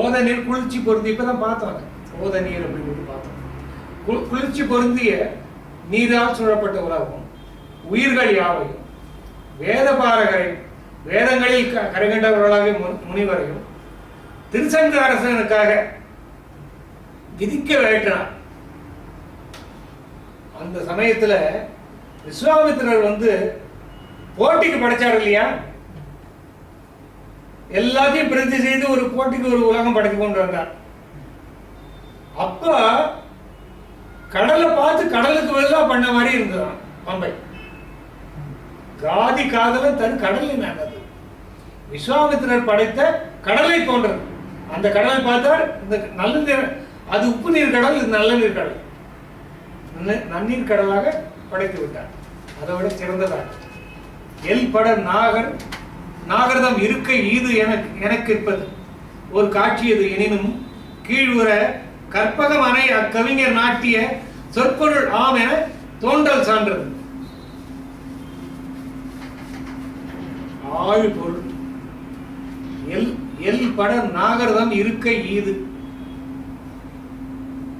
ஓத நீர் குளிர்ச்சி பொருந்தி, இப்பதான் பார்த்தோம் ஓத நீர் அப்படின்னு பார்த்தோம். குளிர்ச்சி பொருந்திய நீரால் சூழப்பட்ட உலகம், உயிர்கள் யாவையும் வேத பாரகரையும் வேதங்களில் கரைகண்டவர்களாக முனிவரையும் திருசங்க அரசனுக்காக விதிக்க வேண்டாம். அந்த சமயத்துல விஸ்வாமித்திரர் வந்து போட்டிக்கு படைச்சார் இல்லையா, எல்லாத்தையும் பிரதி செய்து ஒரு போட்டிக்கு ஒரு உலகம் படைத்து கொண்டு வந்தார். அப்ப கடலை பார்த்து கடலுக்கு பதிலா பண்ண மாதிரி இருந்ததான் பம்பை. காதி காதல தன் கடலில் நடந்தது. விஸ்வாமித்திரர் படைத்த கடலை போன்றது. அந்த கடலை பார்த்தால் இந்த நல்ல நீர், அது உப்பு நீர் கடல், இது நல்ல நீர் கடல், நன்னீர் கடலாக படைத்து விட்டார். அதை விட சிறந்ததாக எல் பட நாகர்தம் இருக்கை ஈது எனக்கு இருப்பது ஒரு காட்சியது எனினும் கீழ்வுற கற்பகம் அணை அக்கவிஞர் நாட்டிய சொற்பொருள் ஆம் என தோன்றல் சான்றது. ஆழ் பொருள் எல் பட நாகர்தம் இருக்கை ஈது,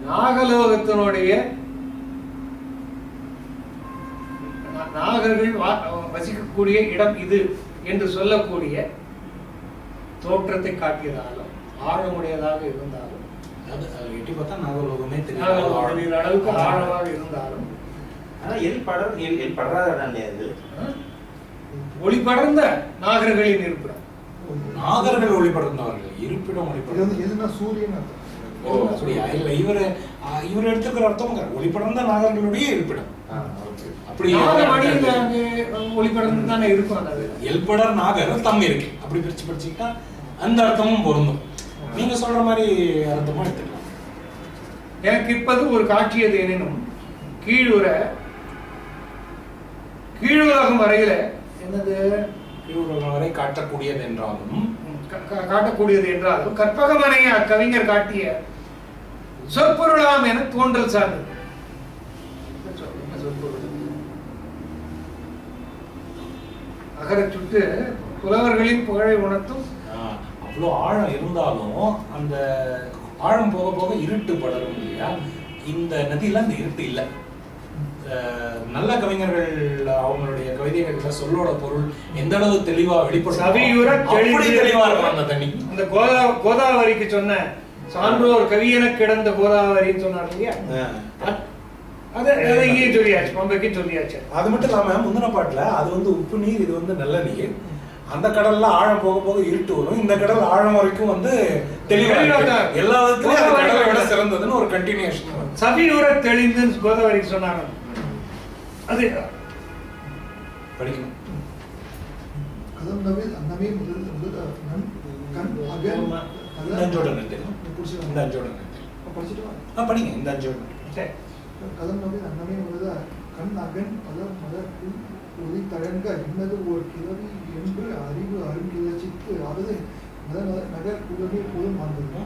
நாகலோகத்தினுடைய நாகர்கள் வசிக்கக்கூடிய இடம் இது என்று சொல்லக்கூடிய தோற்றத்தை காட்டியதாலும் ஆழமுடையதாக இருந்தாலும் எட்டி பார்த்தா நாகலோகமே தெரியும் அளவுக்கு ஆழமாக இருந்தாலும் எல் படராது ஒளி படர்ந்த நாகர்களின் இருப்பிடம். நாகர்கள் ஒளி படர்ந்தவர்கள் இருப்பிடம் ஒளி படர்ந்த எதுனா சூரியன் அர்த்தம். ஓ அப்படியா? இல்ல இவர் எடுத்துக்கிற அர்த்தம் ஒளி படர்ந்த நாகர்களுடைய இருப்பிடம். அப்படி ஒளி படர்ந்து தானே இருக்கும். அது எல்படர் நாகர் தம் இருக்கு, அப்படி பிரிச்சு படிச்சுக்கிட்டா அந்த அர்த்தமும் பொருந்தும். நீங்க சொல்ற மாதிரி அர்த்தமும் எடுத்துக்கலாம். எனக்கு இப்பது ஒரு காட்சியது எனினும் கீழுற கீழுலகம் வரையில என்னது கீழுலகம் வரை காட்டக்கூடியது என்றாலும் கற்பகமனைய அக்கவிஞர் காட்டிய சொற்பொருளாம் என தோன்றல் சார்ந்தது. அகர சுட்டு புலவர்களின் புகழை உணர்த்தும். அவ்வளோ ஆழம் இருந்தாலும் அந்த ஆழம் போக போக இருட்டு படரும் இல்லையா? இந்த நதியில அந்த இருட்டு இல்லை. நல்ல கவிஞர்கள் அவங்களுடைய கவிதைகள்ல சொல்லோட பொருள் எந்த அளவு தெளிவா வெளிப்படும் தெளிவா இருக்கும் அந்த தண்ணி. அந்த கோதாவரிக்கு சொன்ன சான்றோர் கவியென கிடந்த கோதாவரின்னு சொன்னார் இல்லையா, அதை இங்கே சொல்லியாச்சு, பம்பைக்கு சொல்லியாச்சு. அது மட்டும் இல்லாம முந்தின பாட்டுல அது வந்து உப்பு நீர், இது வந்து நல்ல நீர். அந்த கடல்ல ஆழம் போக போக இருட்டு வரும், இந்த கடல் ஆழம் வரைக்கும் வந்து தெளிவா எல்லா விதத்திலும் கடலை விட சிறந்ததுன்னு ஒரு கண்டினியூஷன். சவியுற தெளிந்துன்னு கோதாவரிக்கு சொன்னாங்க. அது படிக்கணும். கதந்தவில் அன்னமே முதல் கண் அகன் இந்த அஞ்சோட நிறுத்தணும். இந்த அஞ்சோட படிச்சுட்டு படிங்க. இந்த அஞ்சோட கதந்தவில் அன்னமே முதல் கண் அகன் பலர் மலர் புல் ஒளி தழங்க இன்னது ஓர் கிளவி என்று அறிவு அருங்கிழச்சித்து அவது நகர் குலமே போதும் வந்தது.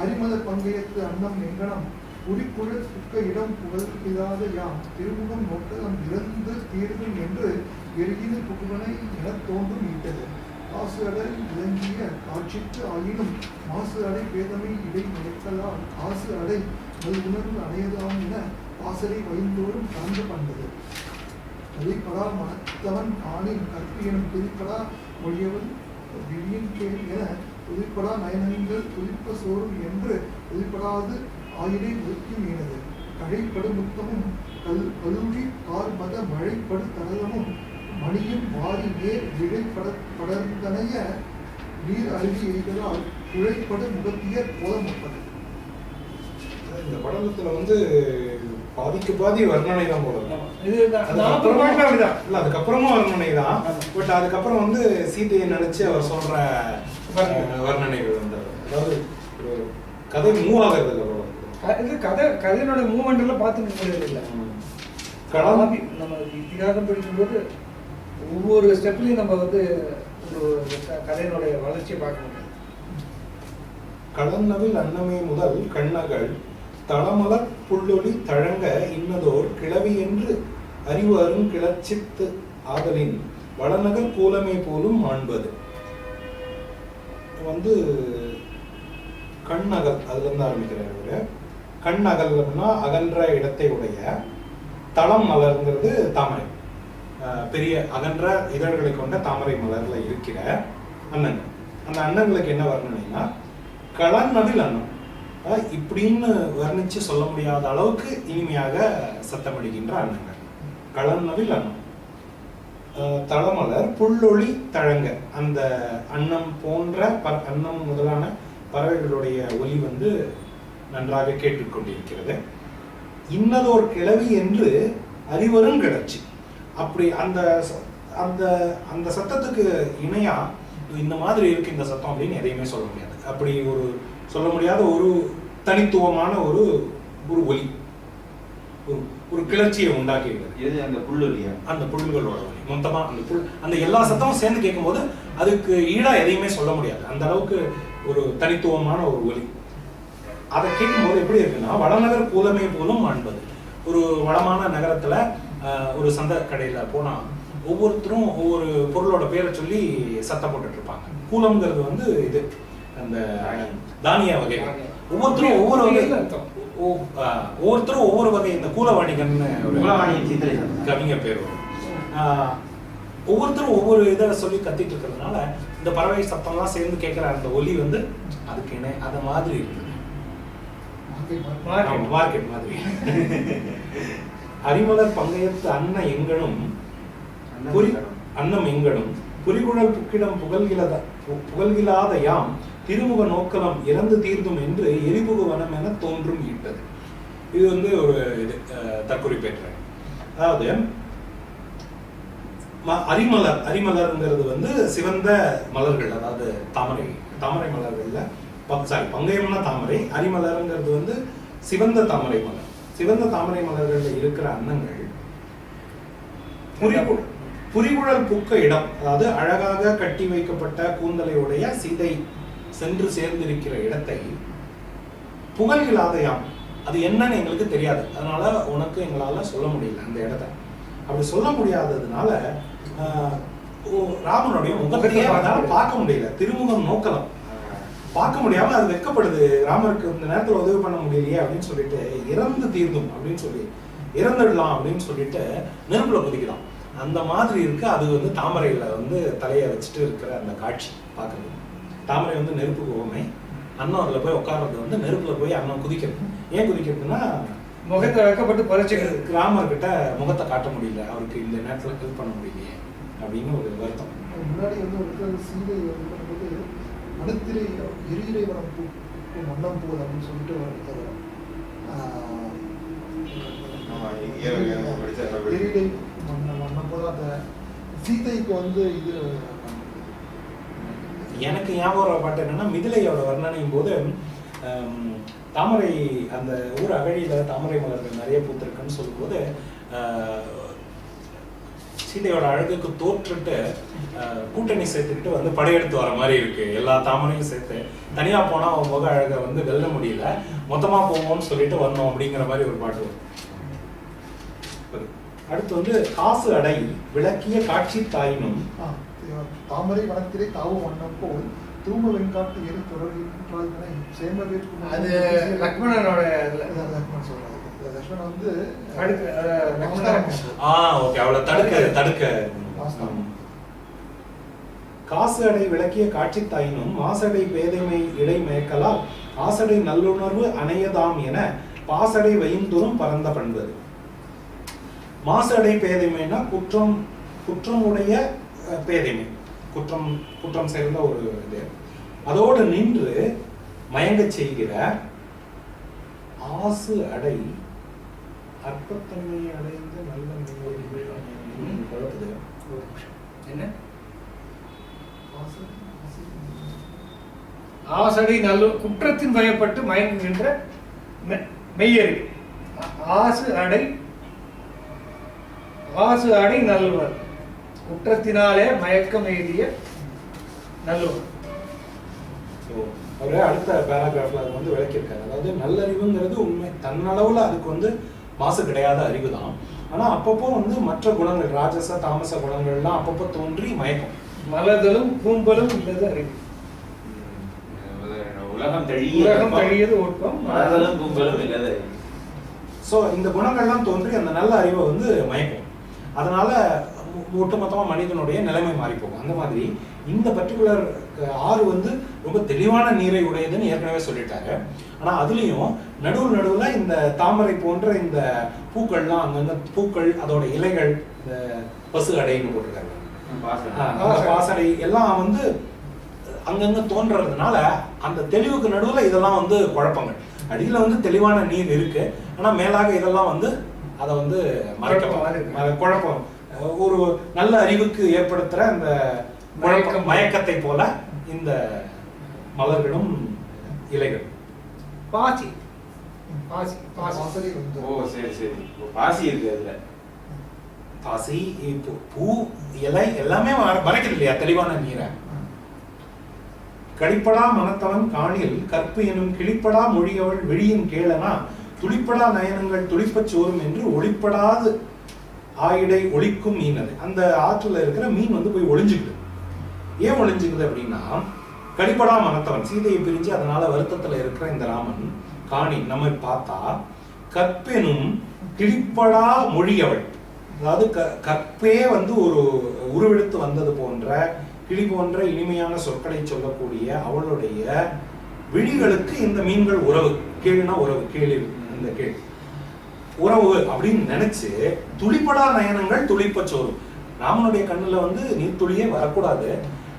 அரிமத பங்கையத்து அன்னம் எங்கனம் உரிக்குழல் புக்க இடம் புகழ்கிடாத யாம் திருமுகம் நோக்கலம் இறந்து தீர்வும் என்று எருகின புகுவனை என தோன்றும் ஈட்டது. காசு அடை இறங்கிய காட்சிக்கு ஆயினும் மாசு அடை பேதமை இடை நினைக்கலால் காசு அடை உணர்வு அடையதாம் என வாசலை வயந்தோறும் கலந்து பண்டது. வெளிப்படா மனத்தவன் ஆணின் கற்பு எனும் திரிப்படா மொழியவன் விழியின் கேள் என துதிப்படா நயனங்கள் துதிப்ப சோறும் என்று துதிப்படாது ஆயினை ஒதுக்கி மீனது. கழைப்படு முத்தமும் கல்லூரி கார்மத மழைப்படு தடலமும் மணியும் வாரி நேர் விழைப்படர்ந்தனைய நீர் அருகி எய்தலால் குழைப்படு முகத்தியர் போதமுப்பது. இந்த படலத்துல வந்து பாதிக்கு பாதி வர்ணனை தான் போடணும். அதுக்கப்புறமும் வர்ணனை தான். பட் அதுக்கப்புறம் வந்து சீதையை நினைச்சு அவர் சொல்ற வர்ணனைகள் வந்து, அதாவது கதை மூவ் ஆகிறது இல்லை. கதையினோட மூவ்மெண்ட் எல்லாம் பார்த்துட்டு இல்லை. நம்ம இத்திகாசம் படிக்கும்போது ஒவ்வொரு ஸ்டெப்லையும் நம்ம வந்து ஒரு கதையினுடைய வளர்ச்சியை பார்க்க முடியும். கடன்னவில் அன்னமே முதல் கண்ணகள் தளமலர் புள்ளொளி தழங்க இன்னதோர் கிளவி என்று அறிவு அரும் கிளர்ச்சித்து ஆதலின் வடநகர் கூலமே போலும் மாண்பது. வந்து கண்ணகல், அதுல இருந்து ஆரம்பிக்கிறார். கண்ணகல்னா அகன்ற இடத்தை உடைய, தளம் மலர்ங்கிறது தாமரை, பெரிய அகன்ற இதழ்களை கொண்ட தாமரை மலர்ல இருக்கிற அண்ணன். அந்த அன்னங்களுக்கு என்ன வர்ணனைனா களநவில் அன்னம். இப்படின்னு வர்ணிச்சு சொல்ல முடியாத அளவுக்கு இனிமையாக சத்தமிடுகின்ற அன்னங்கள். களநவில் அன்னம். தளமலர் புல்லொளி தழங்க, அந்த அன்னம் போன்ற அன்னம் முதலான பறவைகளுடைய ஒலி வந்து நன்றாக கேட்டுக்கொண்டிருக்கிறது. இன்னதோர் கிளவி என்று அறிவரும் கிளர்ச்சி. அப்படி அந்த அந்த அந்த சத்தத்துக்கு இணையா இந்த மாதிரி இருக்கு இந்த சத்தம் அப்படின்னு எதையுமே சொல்ல முடியாது. அப்படி ஒரு சொல்ல முடியாத ஒரு தனித்துவமான ஒரு ஒரு ஒலி, ஒரு கிளர்ச்சியை உண்டாக்குகிறது. அந்த புல்லொலியா, அந்த புல்களோட ஒலி மொத்தமா அந்த அந்த எல்லா சத்தமும் சேர்ந்து கேட்கும் போது அதுக்கு ஈடா எதையுமே சொல்ல முடியாது. அந்த அளவுக்கு ஒரு தனித்துவமான ஒரு ஒலி. அதை கேட்கும் போது எப்படி இருக்குன்னா, வளநகர் கூலமே போலும் மாண்பது. ஒரு வளமான நகரத்துல ஒரு சந்தை கடையில போனா ஒவ்வொருத்தரும் ஒவ்வொரு பொருளோட பேரை சொல்லி சத்தம் போட்டுட்டு இருப்பாங்க. கூலம்ங்கிறது வந்து இது அந்த தானிய வகை. ஒவ்வொருத்தரும் ஒவ்வொரு வகை, ஒவ்வொருத்தரும் ஒவ்வொரு வகை. இந்த கூலவாணிகன்னு கவிஞர் பேர் வரும். ஒவ்வொருத்தரும் ஒவ்வொரு இதை சொல்லி கத்திட்டு இருக்கிறதுனால இந்த பறவை சத்தம்லாம் சேர்ந்து கேட்கிற அந்த ஒலி வந்து அதுக்கு என்ன அந்த மாதிரி இருக்குது. மார்க்கெட் மாதிரி. அரிமலர் பங்கையத்து அன்ன எங்கனும் அன்னம் எங்கனும் புரிகுழல் புக்கிடம் புகழ்கிலாத யாம் திருமுக நோக்கலம் இறந்து தீர்ந்தும் என்று எரிபுகு வனம் என தோன்றும் ஈட்டது. இது வந்து ஒரு இது தற்குறிப்பேற்ற. அதாவது அரிமலர்ங்கிறது வந்து சிவந்த மலர்கள், அதாவது தாமரை மலர்கள்ல பங்கையம்னா தாமரை, அரிமலர்ங்கிறது வந்து சிவந்த தாமரை மலர். சிவந்த தாமரை மலர்கள்ல இருக்கிற அன்னங்கள் புரிகுழல் புக்க இடம், அதாவது அழகாக கட்டி வைக்கப்பட்ட கூந்தலையுடைய சீதை சென்று சேர்ந்திருக்கிற இடத்தை புகழ்கிலாதையாம், அது என்னன்னு எங்களுக்கு தெரியாது, அதனால உனக்கு எங்களால சொல்ல முடியல அந்த இடத்த. அப்படி சொல்ல முடியாததுனால ராமனுடைய முகத்தையே பார்க்க முடியல. திருமுகம் நோக்கலாம் பார்க்க முடியாம அது வெட்கப்படுது. ராமருக்கு இந்த நேரத்துல உதவி பண்ண முடியலையே அப்படின்னு சொல்லிட்டு இறந்து தீர்ந்தும் அப்படின்னு சொல்லி இறந்துடலாம் அப்படின்னு சொல்லிட்டு நெருப்புல குதிக்கலாம். அந்த மாதிரி இருக்கு. அது வந்து தாமரையில வந்து தலையை வச்சுட்டு இருக்கிற அந்த காட்சி பார்க்கறது. தாமரை வந்து நெருப்புக்கு உவமை. அண்ணன் அதுல போய் உட்கார்றது வந்து நெருப்புல போய் அண்ணன் குதிக்கிறது. ஏன் குதிக்கிறதுன்னா முகத்தை வைக்கப்பட்டு பறிச்சுக்கிறது. ராமர்கிட்ட முகத்தை காட்ட முடியல, அவருக்கு இந்த நேரத்துல ஹெல்ப் பண்ண முடியலையே அப்படின்னு ஒரு வருத்தம். முன்னாடி வந்து ஒரு சீதை வந்து மனத்திலே எரியிலை வனம் மன்னம் போல் அப்படின்னு சொல்லிட்டு எரியிலை மன்னம் போது அந்த சீதைக்கு வந்து இது எனக்கு ஞாபகம் பாட்டு என்னன்னா, மிதிலையோட வர்ணனையும் போது தாமரை அந்த ஊர் அகழியில தாமரை மலர்கள் நிறைய பூத்திருக்குன்னு சொல்லும்போது சீதையோட அழகுக்கு தோற்றுட்டு கூட்டணி சேர்த்துக்கிட்டு வந்து படையெடுத்து வர மாதிரி இருக்கு. எல்லா தாமரையும் சேர்த்து தனியா போனா அவன் முக அழகை வந்து வெல்ல முடியல, மொத்தமா போவோம்னு சொல்லிட்டு வந்தோம் அப்படிங்கிற மாதிரி ஒரு பாட்டு வரும். அடுத்து வந்து காசு அடை விளக்கிய காட்சி தாயினும் தாமரை வனத்திலே தாவும் வண்ணம் போல் தூம வெண்காட்டு எரி தொடர்கின்றால் அது லக்ஷ்மணனோட லக்ஷ்மணன் சொல்றாரு. லக்ஷ்மணன் வந்து ஓகே அவளை தடுக்க காசு அடை விளக்கிய காட்சி தாயினும் மாசடை பேதைமை இடை மேற்கலால் ஆசடை நல்லுணர்வு அணையதாம் என பாசடை வயிந்தோறும் பரந்த பண்பது. மாசடை பேதைமைனா குற்றமுடைய பேதைமை, குற்றம் சேர்ந்த ஒரு இது. அதோடு நின்று மயங்க செய்கிற ஆசு அடை அற்பத்தன்மை அடைந்து நல்ல என்ன ஆசடை நல்ல குற்றத்தின் பயப்பட்டு மயங்குகின்ற மெய்யறி. ஆசு அடை நல்லவர், குற்றத்தினாலே மயக்கம் எய்திய நல்லவர். அவரு அடுத்த பேராகிராஃப்ல அது வந்து விளக்கியிருக்காரு. அதாவது நல்லறிவுங்கிறது உண்மை தன்னளவுல அதுக்கு வந்து மாசு கிடையாத அறிவு தான். ஆனா அப்பப்போ வந்து மற்ற குணங்கள் ராஜச தாமச குணங்கள்லாம் அப்பப்போ தோன்றி மயக்கம். மலர்களும் கூம்பலும் இல்லது அறிவு. உலகம் தழியது ஓட்டம், மலர்களும் கூம்பலும் இல்லது. சோ இந்த குணங்கள்லாம் தோன்றி அந்த நல்ல அறிவை வந்து மயக்கம். அதனால ஒட்டுமொத்தமா மனிதனுடைய நிலைமை மாறி போகும். அந்த மாதிரி இந்த பர்டிகுலர் ஆறு வந்து ரொம்ப தெளிவான நீரை உடையதுன்னு ஏற்கனவே சொல்லிட்டாரு. ஆனா அதுலயும் நடுவுல இந்த தாமரை போன்ற இந்த பூக்கள்லாம் அங்கங்க பூக்கள், அதோட இலைகள், இந்த பசு அடைன்னு போட்டிருக்காங்க, பாசடை எல்லாம் வந்து அங்கங்க தோன்றதுனால அந்த தெளிவுக்கு நடுவுல இதெல்லாம் வந்து குழப்பங்கள். அடியில வந்து தெளிவான நீர் இருக்கு, ஆனா மேலாக இதெல்லாம் வந்து அதை வந்து குழப்பம், ஒரு நல்ல அறிவுக்கு ஏற்படுத்துற அந்த மயக்கத்தை போல இந்த மலர்களும் இலைகள். பாசி ஓ சரி சரி, பாசி இருக்கு அதுல. பாசி, பூ, இலை எல்லாமே மறைக்குது இல்லையா தெளிவான நீரை. கழிப்படா மனத்தவன் காணில் கற்பு எனும் கிளிப்படா மொழியவள் விழியின் கேளனா துளிப்படா நயனங்கள் துளிப்பச் சோறும் என்று ஒளிப்படாது ஆயிடை ஒளிக்கும் மீன். அது அந்த ஆற்றுல இருக்கிற மீன் வந்து போய் ஒளிஞ்சுக்குது. ஏன் ஒளிஞ்சுக்குது அப்படின்னா, கழிப்படா மனத்தவன் சீதையை பிரிஞ்சு அதனால வருத்தத்துல இருக்கிற இந்த ராமன் காணி நம்ம பார்த்தா கற்பெனும் கிளிப்படா மொழியவள், அதாவது கற்பே வந்து ஒரு உருவெடுத்து வந்தது போன்ற கிளி போன்ற இனிமையான சொற்களை சொல்லக்கூடிய அவளுடைய விழிகளுக்கு இந்த மீன்கள் உறவு. கீழ்னா உறவு, கீழில் இந்த கீழ் உறவு அப்படின்னு நினைச்சு துளிப்படா நயனங்கள் துளிப்பச் சோறும். ராமனுடைய கண்ணுல வந்து நீர்த்துளியே வரக்கூடாது,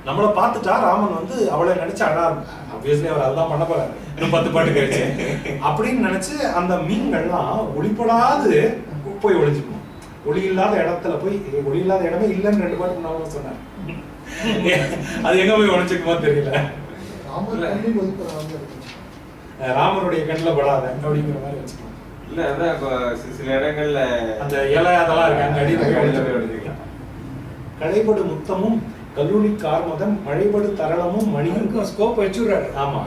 நம்மளை பார்த்துட்டா ராமன் வந்து அவளை நினைச்சு அழாரு. ஆப்வியஸ்லி அவர் அதுதான் பண்ண போறாரு, இன்னும் 10 பாட்டு கழிச்சு அப்படின்னு நினைச்சு அந்த மீன்கள்லாம் ஒளிப்படாது போய் ஒளிஞ்சுக்கணும். ஒளி இல்லாத இடத்துல போய், ஒளி இல்லாத இடமே இல்லைன்னு 2 பாட்டு முன்னாடி சொன்னார். அது எங்க போய் ஒழிச்சுக்குமோ தெரியல. ராமருடைய கண்ணில் படாத அப்படிங்கிற மாதிரி வச்சுக்கலாம். இல்ல அதான் சில இடங்கள்ல அந்த இலை அதெல்லாம் இருக்கு, அங்க அடியில் கடைபடு முத்தமும் கல்லூரி கார்மதம் மழைபடு தரளமும் மணியும் ஸ்கோப் வச்சுடுறாரு. ஆமா,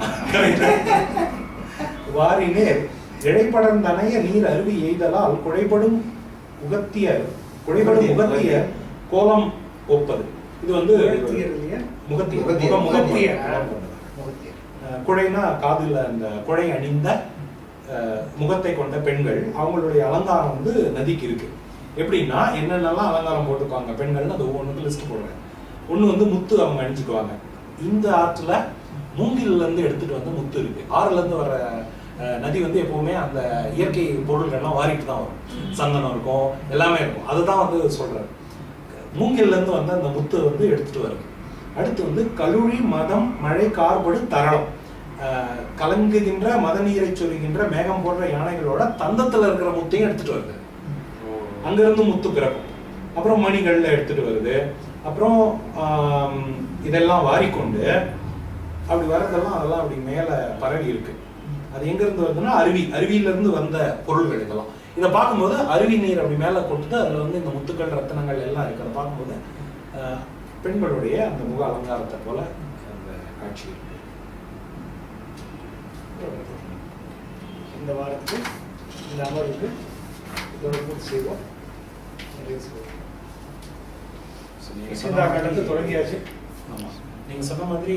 வாரினேர் இழைப்படந்தனைய நீர் அருவி எய்தலால் குழைபடும் முகத்தியர் கோலம் ஒப்பது. இது வந்து குழைனா காதுல அந்த குழை அணிந்த முகத்தை கொண்ட பெண்கள், அவங்களுடைய அலங்காரம் வந்து நதிக்கு இருக்கு. எப்படின்னா என்னென்னலாம் அலங்காரம் போட்டுக்குவாங்க பெண்கள்னு அது ஒவ்வொன்றுக்கு லிஸ்ட் போடுறேன். ஒண்ணு வந்து முத்து அவங்க அணிஞ்சுக்குவாங்க. இந்த ஆற்றுல மூங்கில்ல இருந்து எடுத்துட்டு வந்து முத்து இருக்கு. ஆறுல இருந்து வர நதி வந்து எப்பவுமே அந்த இயற்கை பொருள்கள்லாம் வாரிட்டு தான் வரும். சந்தனம் இருக்கும், எல்லாமே இருக்கும். அதுதான் வந்து சொல்றாரு. மூங்கில்ல இருந்து வந்து அந்த முத்து வந்து எடுத்துட்டு வருது. அடுத்து வந்து கழுழி மதம் மழை கார்படு தரளம், கலங்குகின்ற மத நீரை சொல்லுகின்ற மேகம் போன்ற யானைகளோட தந்தத்துல இருக்கிற முத்தையும் எடுத்துட்டு வருது. அங்க இருந்து முத்து பிறக்கும். அப்புறம் மணிகள்ல எடுத்துட்டு வருது. அப்புறம் இதெல்லாம் வாரிக்கொண்டு அப்படி வரதெல்லாம் அதெல்லாம் அப்படி மேல பரவி இருக்கு. அது எங்க இருந்து வருதுன்னா அருவியில இருந்து வந்த பொருள்கள் இதெல்லாம். இதை பார்க்கும்போது அருவி நீர் அப்படி மேல கொட்டுது, அதுல வந்து இந்த முத்துக்கள் ரத்தனங்கள் எல்லாம் இருக்கு. அதை பார்க்கும்போது பெண்களுடைய அந்த முக அலங்காரத்தை போல அந்த காட்சி இருக்கு. இந்த வாரத்துக்கு இந்த அமர்வுக்கு இதோட பூர்த்தி செய்வோம். தொடங்கியாச்சு. ஆமா, நீங்க சொன்ன மாதிரி